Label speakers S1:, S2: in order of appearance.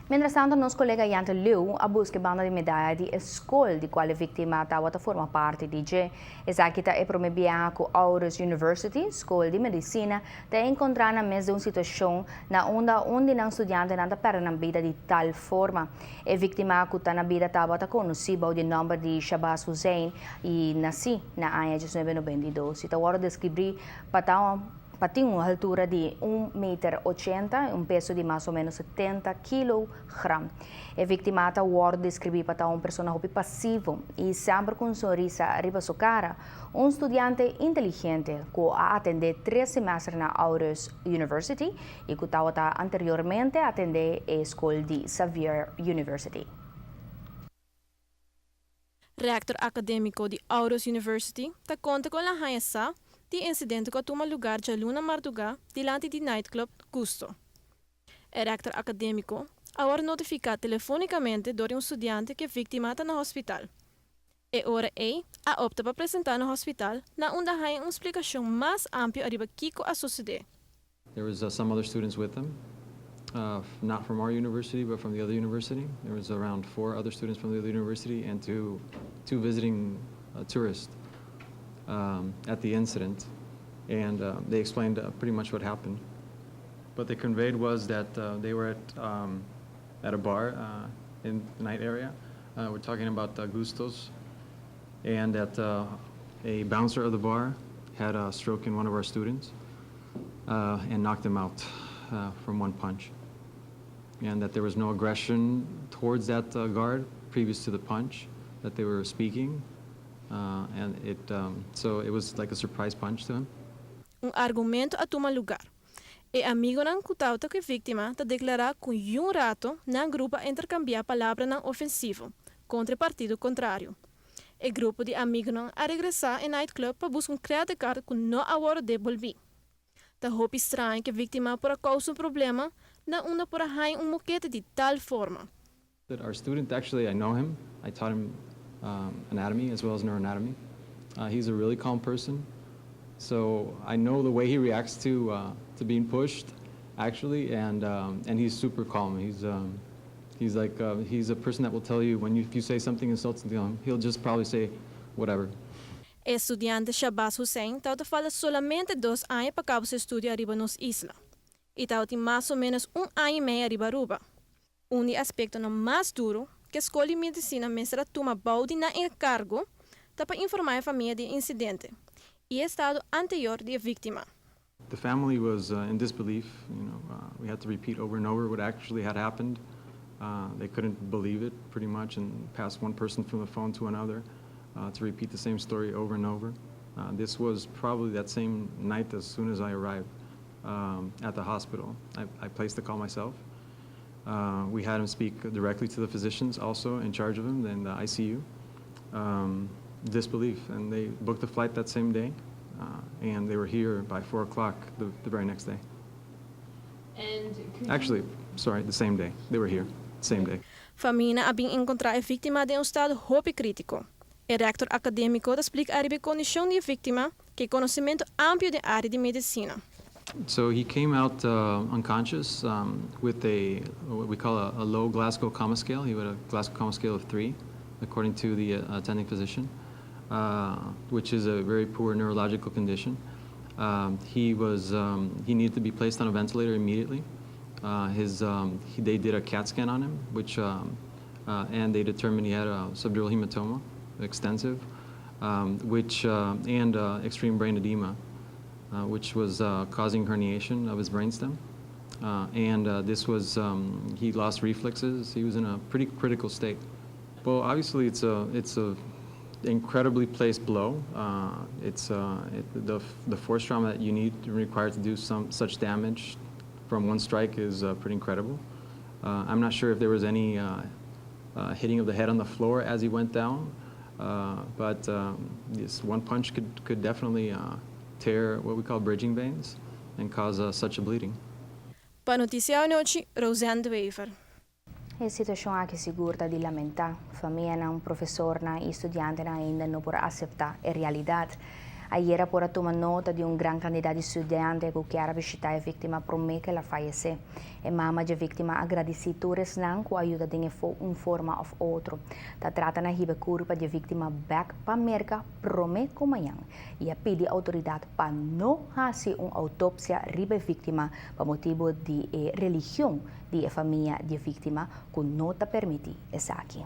S1: Mientras tanto, nos colega Yanta Liu a busca banda de medalha de escola de qual a vítima estava forma parte de G. Essa aqui é promovida com Aarhus University, escola de medicina, de encontrar na mesma uma situação na onde não estudante não para na vida de tal forma. A vítima que está na vida estava conhecida o nome de Shabazz Hussein e nasci na ano de 1992. Então, agora descobri para uma altura de 1,80 m, peso de mais ou menos 70 kg. A vítima está descrevida para uma pessoa passiva e sempre com um sorriso arriba sua cara. Um estudante inteligente que atendeu 3 semestres na Aarhus University e que estava anteriormente a atender a escola de Xavier University.
S2: Rector acadêmico de Aarhus University está conta com a rainha de incidente que toma lugar de Luna Marduga diante de nightclub Gusto. O rector acadêmico agora notifica telefonicamente door um estudante que é vítima está no hospital. E ora a opta para apresentar no hospital na onde há uma explicação mais ampla arriba Kiko a suceder.
S3: There was some other students with them, not from our university, but from the other university. There was around 4 other students from the other university and two visiting tourists at the incident. And they explained pretty much what happened. What they conveyed was that they were at a bar in the night area. We're talking about Gustos. And that a bouncer of the bar had a stroke in one of our students and knocked him out from one punch. And that there was no aggression towards that guard previous to the punch that they were speaking. So it was like a surprise punch to him.
S2: Argumento a tomar lugar. E amigo ng kutauta que vítima ta declarar com rato na grupo intercambiar palavra ng ofensivo contra partido contrário. E grupo de amigos a regressar em nightclub para buscar criar cara com não agora devolver. Ta hope estranho que vítima por causa problema na una por hain moquete de tal forma.
S3: Our student, actually, I know him. I taught him anatomy as well as neuroanatomy. He's a really calm person. So I know the way he reacts to being pushed, actually, and he's super calm. He's a person that will tell you if you say something insulting to him, he'll just probably say whatever.
S2: Estudiante Shabazz Hussein tauta fala solamente 2 anos para cabo seu estudo arriba nos isla. E tauta mais ou menos 1 ano e meio arriba Aruba. Aspecto no mais duro que a escola de medicina mestra toma balde na encargo tá para informar a família de incidente e estado anterior de vítima.
S3: The family was in disbelief. We had to repeat over and over what actually had happened. They couldn't believe it, pretty much, and passed one person from the phone to another to repeat the same story over and over. This was probably that same night as soon as I arrived at the hospital. I placed the call myself. We had him speak directly to the physicians also in charge of him in the ICU. Disbelief, and they booked the flight that same day, and they were here by 4 o'clock the very next day. Actually, sorry, the same day. They were here, same day.
S2: Família abin encontrar a vítima de estado hope crítico. O rector acadêmico explica a condição de vítima que conhecimento amplo de área de medicina.
S3: So he came out unconscious with what we call a low Glasgow Coma Scale. He had a Glasgow Coma Scale of 3, according to the attending physician, which is a very poor neurological condition. He needed to be placed on a ventilator immediately. They did a CAT scan on him, and they determined he had a subdural hematoma, extensive, and extreme brain edema, which was causing herniation of his brainstem. He lost reflexes. He was in a pretty critical state. Well, obviously, it's a incredibly placed blow. The force trauma that you need required to do such damage from one strike is pretty incredible. I'm not sure if there was any hitting of the head on the floor as he went down, but this one punch could definitely tear what we call bridging veins and cause such a bleeding.
S2: Para Noticiário Noite, Roseanne de Wever.
S1: A situação aqui segura de lamentar. Família, não professor, não estudante ainda não pode aceitar a realidade. Ayer por tomar nota de um grande quantidade de estudantes que quer visitar a vítima promete que ela falece. A mama da vítima agradece todos não com a ajuda de uma forma ou outra. Ta trata na riba curva de vítima back para América promete como amanhã e a pedir autoridade para não fazer uma autópsia riba vítima por motivo de religião de família de vítima que não permite essa aqui.